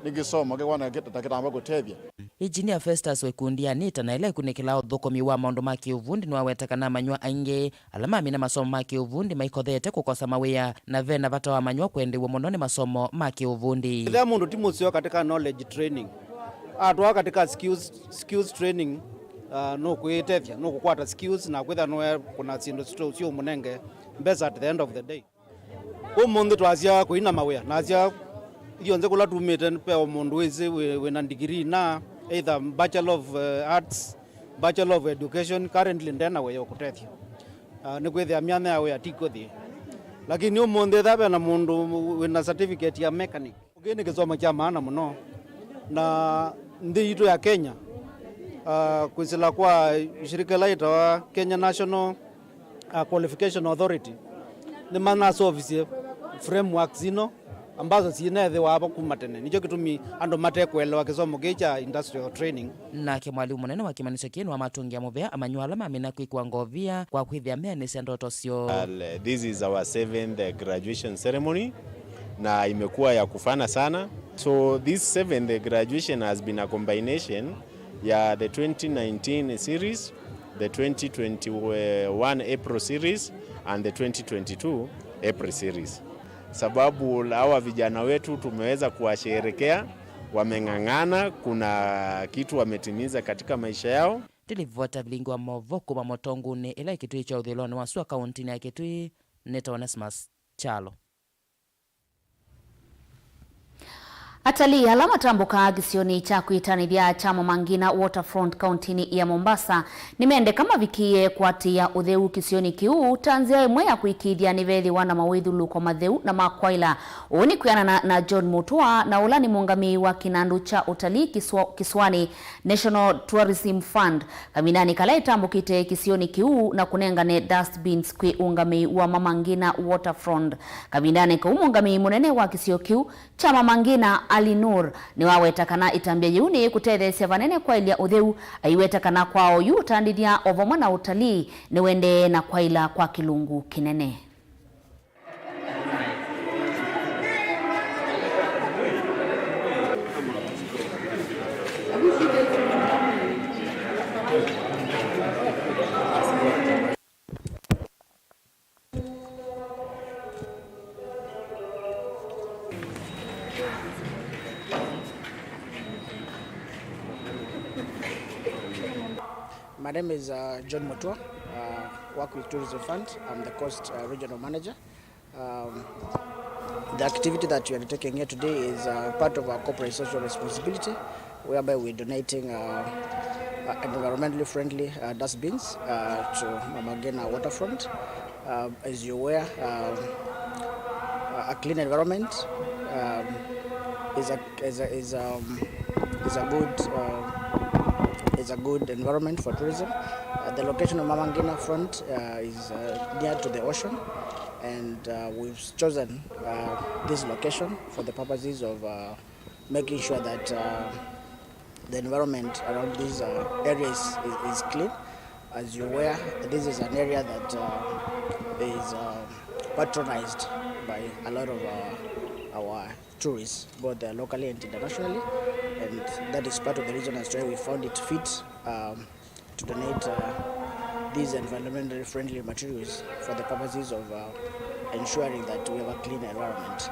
nigesoma ke wana geta takitamba gutethia. Engineer Festus wekundia nita na ile kunikila thukomi wa maundu ma kiuvundi ni wawetakana manywa aingi alama amina masomo ma kiuvundi maikothete kukosa mawia na vena vata wa manywa kwendiwa muno ni masomo ma kiuvundi. Ile mundu timusio katika knowledge training atwa katika skills training no kuitethia no kukwata skills na kwitha no kuna sindu sio munenge mbeza at the end of the day umundu twazia kuina mawia nazia ionze kula tumite pe mundu wezi wina degree na either bachelor of arts bachelor of education currently ndena we yokutethia ni kwithia miana yawe atikothi lakini umundu thabe na mundu wina certificate ya mechanic ugeni kisomo cha maana muno na ndi itu ya Kenya kwisila kwa shirika laita wa Kenya National Qualification Authority ni manaso office framework zino ambazo sinethe wapa kumatene nicho kitumi ando matekwelewa kisomo kicha industrial training. Nake mwalimu munene wa kimanisho kinu wa matungia muvea amanywa alama amina kwikwa ngovia kwa kwithia mene cia ndoto sio. This is our 7th graduation ceremony na imekuwa ya kufana sana. So this 7th graduation has been a combination ya the 2019 series, the 2021 April series and the 2022 April series. Sababu hawa vijana wetu tumeweza kuwasherehekea wameng'ang'ana, kuna kitu wametimiza katika maisha yao. Tilivota Vilingi wa Mauvoo kuma motonguni ila Kitui cha uthiloni wa Sua kaunti ya Kitui. Neta Onesmus Chalo. Atalii alama tambuka gisioni cha kuitanithia chama mangina Waterfront kauntini ya Mombasa nimende kama vikie kwatia utheu kisioni kiu tanzia imwe ya kuikithia nivethi wana mawithu luko matheu na makwaila uni kuyana na John Mutua na ulani mungami wa kinandu cha utalii kiswani National Tourism Fund kaminani kalai tambukite kisioni kiu na kunengane dustbins kwe ungami wa mamangina Waterfront kaminani kwa umungami munene wa kisio kiu chama mangina Alinur ni wawetakana itambia yuni kutethesia vanene kwa ilia utheu aiwetakana kwao yu tandithia ovomwa na utalii ni wende na kwa ila kwa kilungu kinene. My name is John Mutua, work with Tourism Fund. I'm the Coast Regional Manager. The activity that we are taking here today is part of our corporate social responsibility, whereby we're donating environmentally friendly dustbins to Mamangina Waterfront. As you're aware, a clean environment is a good environment for tourism. The location of Mamangina Front is near to the ocean, and we've chosen this location for the purposes of making sure that the environment around these areas is clean. As you're aware, this is an area that is patronized by a lot of our tourists, both locally and internationally, and that is part of the reason as to why we found it fit to donate these environmentally friendly materials for the purposes of ensuring that we have a clean environment.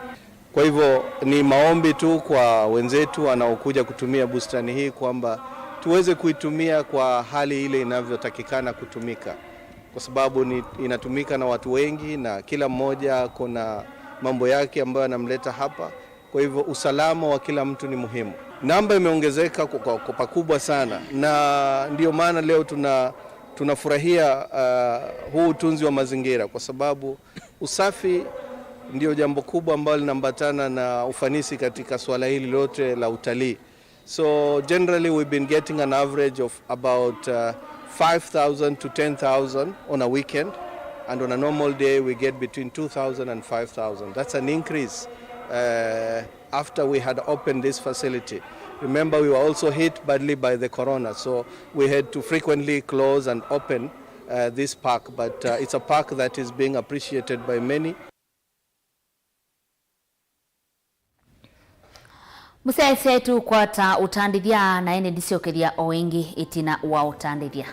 Kwa hivyo ni maombi tu kwa wenzetu wanaokuja kutumia bustani hii kwamba tuweze kuitumia kwa hali ile inavyotakikana kutumika, kwa sababu inatumika na watu wengi na kila mmoja kuna mambo yake ambayo anamleta hapa. Kwa hivyo usalama wa kila mtu ni muhimu. Namba imeongezeka kwa pakubwa sana, na ndio maana leo tunafurahia huu utunzi wa mazingira, kwa sababu usafi ndio jambo kubwa ambalo linaambatana na ufanisi katika swala hili lote la utalii. So generally we've been getting an average of about 5,000 to 10,000 on a weekend, and on a normal day we get between 2,000 and 5,000. That's an increase after we had opened this facility. Remember, we were also hit badly by the corona, so we had to frequently close and open this park, but it's a park that is being appreciated by many. Musaise tu kwata utandithia na ene disiokeria o wengi itina wa utandithia.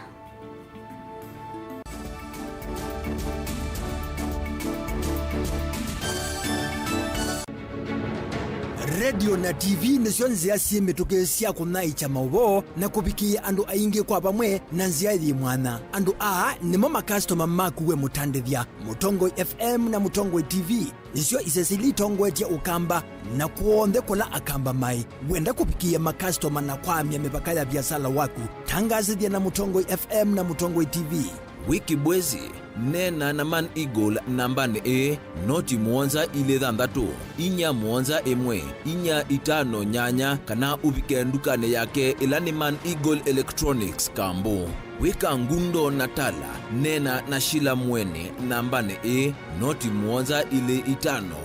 Radio na TV nisio nzia siemituke cia kunaicha Mauvoo na kubikia andu aingi kwa pamwe na nzia ithi mwana. Andu nimo makastoma makuwe mutandithia Mutongo FM na Mutongo TV nisio isesili tongwetia ukamba na kuonthe kula akamba mai. Wenda kubikia makastoma na kwamia mipaka ya biashara waku, tangazithia na Mutongo FM na Mutongo TV. Wiki bwezi nena na Man Eagle nambane noti muonza ile thandatu inya muonza emwe inya itano nyanya kana ubike ndukane yake ilani Man Eagle Electronics kambo. Wika ngundo natala nena na Shila mwene nambane noti muonza ile itano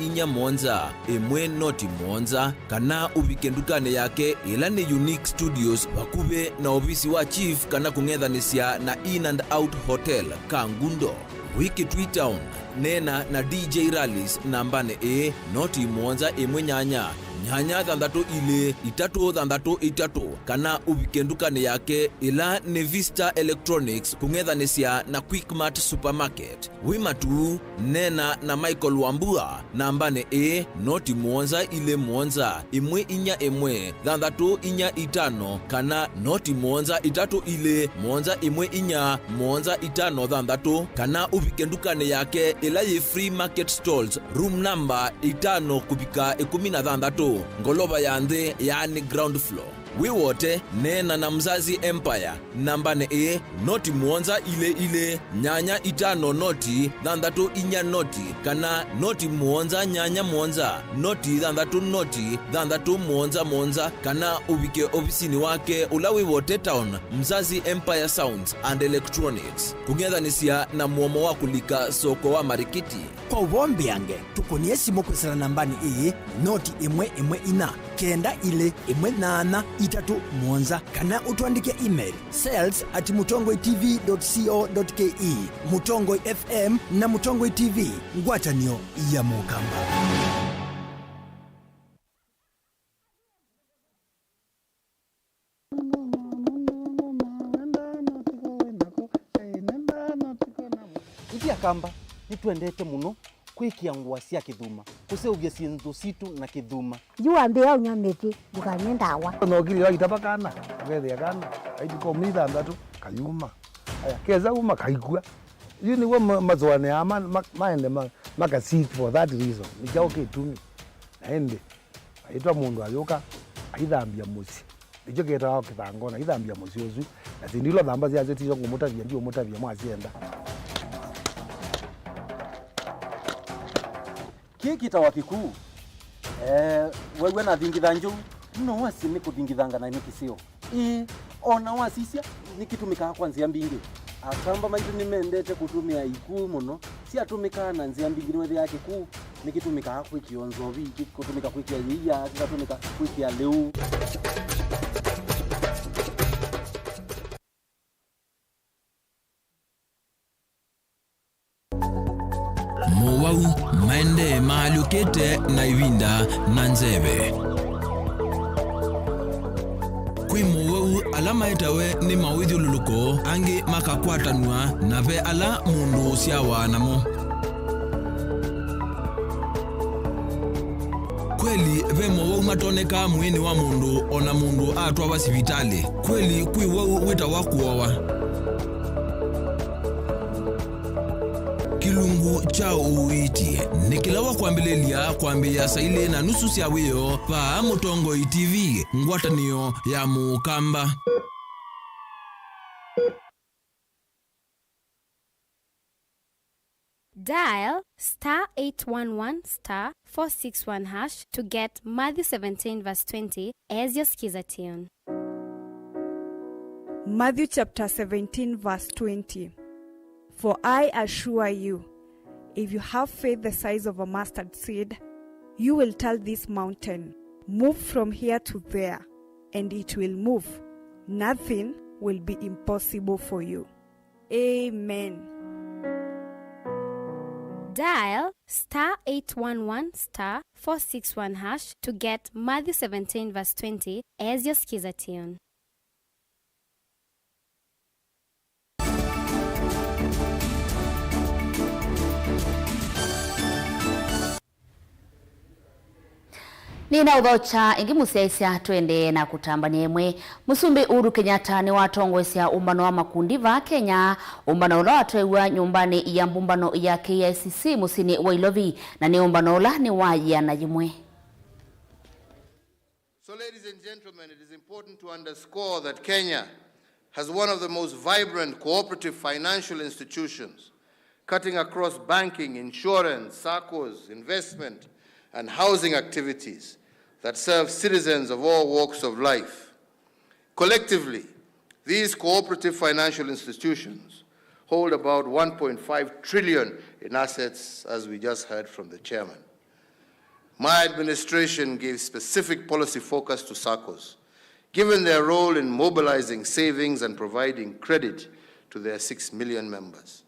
inya muonza emwe noti muonza kana ubike ndukane yake ilani Unique Studios bakube na ofisi wa chief kana kungethanisia na In and Out Hotel Kangundo. Wiki Tweetown nena na DJ Rallies nambane noti muonza emwe nyanya nyanya thandatu ile itatu thandatu itatu kana ubikendukane yake ila ni Vista Electronics kungethanisia na Quickmart Supermarket. Wimatu nena na Michael Wambua nambane noti mwonza ile mwonza imwe inya imwe thandatu inya itano kana noti mwonza itatu ile mwonza imwe inya mwonza itano thandatu kana ubikendukane yake ila ye Free Market Stalls room number itano kubika 16 ngoloba yande yani ground floor. Wiwote nena na Mzazi Empire nambane noti mwonza ile nyanya itano noti thandatu inya noti kana noti mwonza nyanya mwonza noti thandatu noti thandatu mwonza kana ubike ofisini wake ula Wiwote Town Mzazi Empire Sounds and Electronics kungethanisia na muomo wa kulika soko wa Marikiti. Kwa uvombi yange tukonie simu kwesera nambani noti imwe ina kenda ile imwe nana itatu mwonza kana utuandike email sales@mutongoitv.co.ke. Mutongoi FM na Mutongoi TV ngwatanio ya Mukamba. Itia kamba nituendete muno kwikia ngwa cia kithuma kuseuvia cintu situ na kithuma jua mbea unyameti dukane ndawa no gili wa itabakana wethia kana aidi komida ndatu kayuma aya keza uma kaikua yuni wa mazwane ama maende makasi for that reason nijao kitumi naende aitwa mundu ayoka aithambia musi ijo ketao kithangona aithambia musi uzu na tindilo thamba cia zetizo ngumutavia ndio mutavia mwacienda kiki tawa kikuu wewe na thingitha njuu no wasi ni kuthingithanga na nikisio ona wasisia nikitumika kwanzia mbingi akamba maitu nimendete kutumia ikuu muno si atumika na nzia mbingi wewe yake kuu nikitumika kwikionzo viki kutumika kwikia yia kutumika kwikia leu Mowau maende mahaliukete na ivinda na nzeve. Kwi Mowau alama itawe ni mawidhi ululuko angi makakwatanua na ve ala mundu siawa namo. Kweli ve Mowau matoneka mwini wa mundu ona mundu atwa wa sivitali. Kweli kwi wau wita wakuowa. Kilungu cha uiti nikilawa kuambilelia kuambia saile na nusu sia wio pa Mutongoi TV ngwatanio ya Mukamba. Dial *811*461# to get Matthew 17 verse 20 as your skiza tune. Matthew chapter 17 verse 20. For I assure you, if you have faith the size of a mustard seed, you will tell this mountain, move from here to there, and it will move. Nothing will be impossible for you. Amen. Dial *811*461# to get Matthew 17 verse 20 as your skiza tune. Nina udhocha ingi musiaisia twende na kutambania emwe Musumbi Uhuru Kenyatta ni watongwesia umbano wa makundi va Kenya umbano ula watwewa nyumbani ya mbumbano ya KICC musini wa Ilovi na ni umbano ula ni waya na jimwe. So ladies and gentlemen, it is important to underscore that Kenya has one of the most vibrant cooperative financial institutions cutting across banking, insurance, SACCOs, investment and housing activities that serve citizens of all walks of life. Collectively, these cooperative financial institutions hold about 1.5 trillion in assets, as we just heard from the chairman. My administration gave specific policy focus to SACCOs, given their role in mobilizing savings and providing credit to their 6 million members.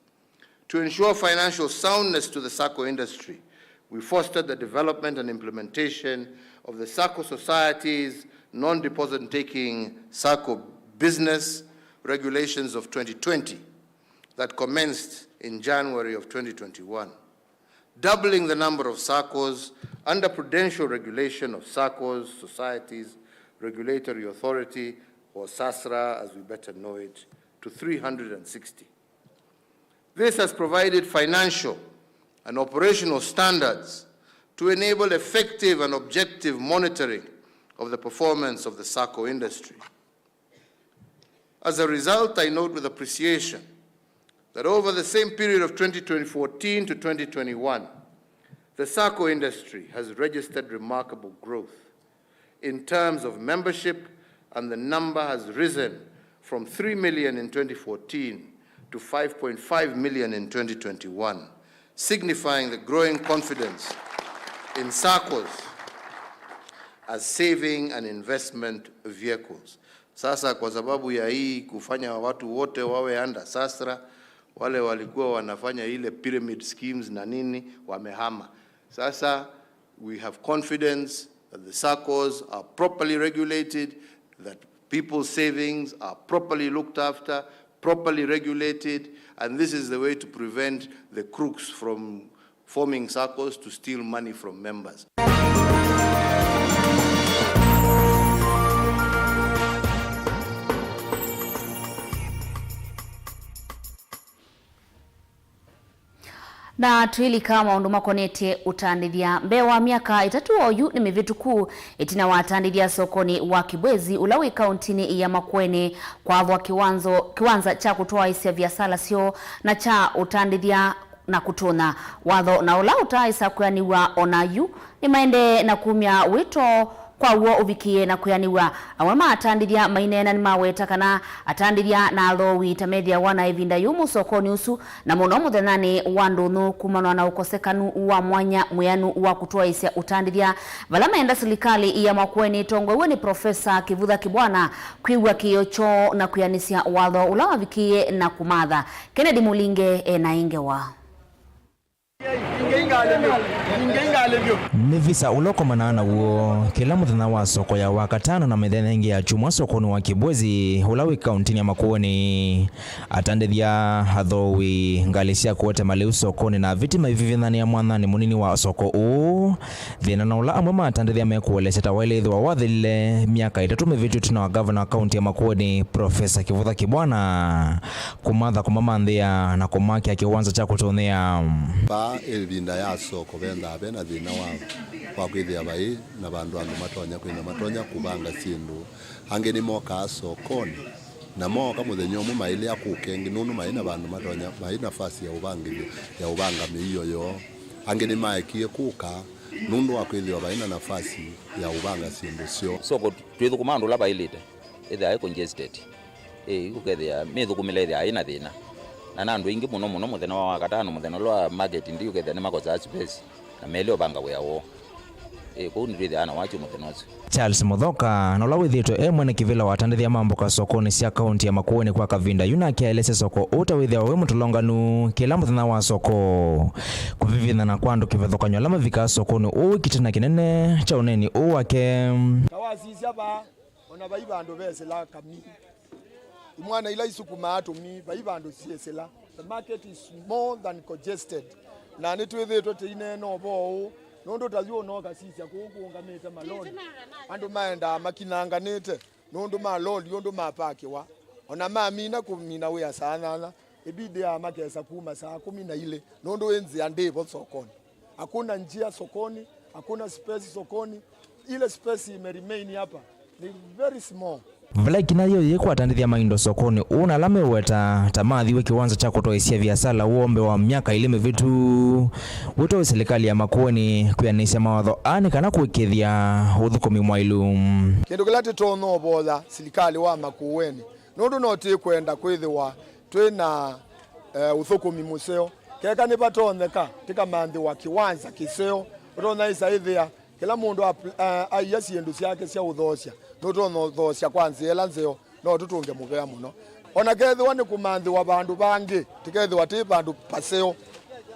To ensure financial soundness to the SACCO industry, we fostered the development and implementation of the SACCO Societies Non-Deposit Taking SACCO Business Regulations of 2020 that commenced in January of 2021, doubling the number of SACCOs under Prudential Regulation of SACCOs, Societies Regulatory Authority, or SASRA as we better know it, to 360. This has provided financial and operational standards to enable effective and objective monitoring of the performance of the SACCO industry. As a result, I note with appreciation that over the same period of 2014 to 2021, the SACCO industry has registered remarkable growth in terms of membership, and the number has risen from 3 million in 2014 to 5.5 million in 2021, signifying the growing confidence in SACCOs as saving and investment vehicles. Sasa kwa sababu ya hii kufanya watu wote wawe under SASRA, wale walikuwa wanafanya ile pyramid schemes na nini wamehama. Sasa we have confidence that the SACCOs are properly regulated, that people's savings are properly looked after, properly regulated, and this is the way to prevent the crooks from forming SACCOs to steal money from members. Na tuilika maundu makonete utandithia mbewa miaka 3 oyu ni mivituku itina watandithia sokoni wa Kibwezi ulawi kauntini ya Makueni kwa kiwanza cha kutoa isia biashara sio na cha utandithia na kutuna watho na ula utaisa kuyaniwa onayu ni maende na kumya wito kwa uo uvikie na kuyaniwa awama atandithia mainena ni maweta kana atandithia na alowi tamethia wana evinda yumu sokoni usu na muno muthenani wa ndunu kumanwa na ukosekanu wa mwanya muyanu wa kutoa isia utandithia vala maenda serikali ya Makueni tongwe ni Profesa Kivutha Kibwana kwiwa kiocho na kuyanisia watho ula wavikie na kumatha. Kennedy Mulinge na ingewa ni visa uloko manana uo kila muthenya wa soko ya wakatano na mithenya ingi ya chumwa sokoni wa Kibwezi ulawi kauntini ya Makueni atandithia athowi ngali cia kuote maliu sokoni na vitima ivivithania mwathani munini wa soko u thina na ula amwe matandithia mekueleseta wailithwa wathilile miaka 3 mivitu tuna wa governor wa kaunti ya Makueni Profesa Kivutha Kibwana kumatha kumamanthia na kumakia kiwanza cha kutunthia elvinda ya soko benda bena thina wa kwithia bai na bandu andu matonya kubanga sindu hange ni moka sokoni na moka muthenya umwe maile akukengi nunu maina bandu matonya maina nafasi ya ubanga miyo yo hange ni maekie kuka nundu akwithia bai na nafasi ya ubanga sindu sio soko twithu kumandu la bailite ithia congested ukethia mithu kumile aina thina na nandu ingi muno muthenya wa wakatano muthenya lwa market ndiyo kethe ni makoza space na melio banga weawo ko ndiri ana wacho muthenya wacho. Charles Muthoka no lawithitwe mwene kivila watandithia mambo ka sokoni cia kaunti ya Makueni kwa kavinda yunake elese soko utawithia we mutulonganu kila muthenya wa soko kuvivina na kwandu kivethokanywa lama vika sokoni uwikitina kinene cha uneni uwake tawasisia ba ona baibandu besela kami imwana ila isukuma atumi baibandu siesela. The market is more than congested na nitwithitwe tine no bo nondo tazio no kasisia kuungamete maloni andu maenda makinanganite nondo maloli yondo mapaki wa ona mamina kumina we sana ibidi ya makesa kuma saa 10 nondo enzi andevo sokoni hakuna njia sokoni hakuna space sokoni ile space imeremain hapa ni very small. Vlaiki nayo yekwa atandithia maindo sokoni una lame weta tamathi we kiwanza cha kutoisia biashara uombe wa miaka ile vitu wito serikali ya Makueni kuyanisia mawatho ani kana kuikithia uthukumi mwailu kindu kilati tono bola serikali wa Makueni nundu noti kwenda kwithiwa twina uthukumi museo keka ni batoneka tika manthi wa kiwanza kiseo rona isa ithia kila mundu ayasi endu ciake cia uthocia no thosya kwanza ela nzeo no tutunge mugea muno ona kethiwa ni kumanthi wa bandu bangi tikethiwa ti bandu paseo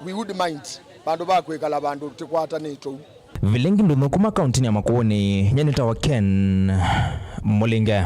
we would mind bandu bakwikala bandu tikwata nito Vilingi ndunukuma kauntini ya Makueni nyanita wa Ken Mulinge.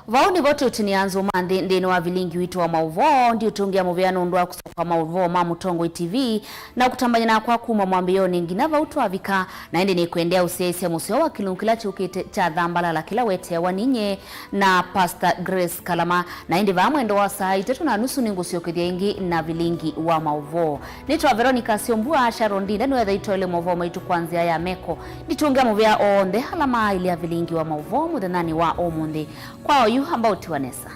Vauni vote utinianzo mande ndeni wa Vilingi witu wa Mauvoo ndio tungia muviano ndwa kusoka Mauvoo Mamutongo TV na kutambanya na kwa kuma mwambioni ngina vautu avika na ende ni kuendea usiaisi ya museo wa kilunkila chukite cha dhambala la kila wete wa ninye na Pastor Grace Kalama na ende vamwendo wa saa 3:30 ningu siokithia ingi na Vilingi wa Mauvoo. Nitwa Veronicah SYOMBUA Sharondi ndani wa dhaito ile Mauvoo maitu kwanzia ya meko nitungia muvia onde halama ili ya Vilingi wa Mauvoo mudhenani wa omunde kwa yu ambao tiwanesa.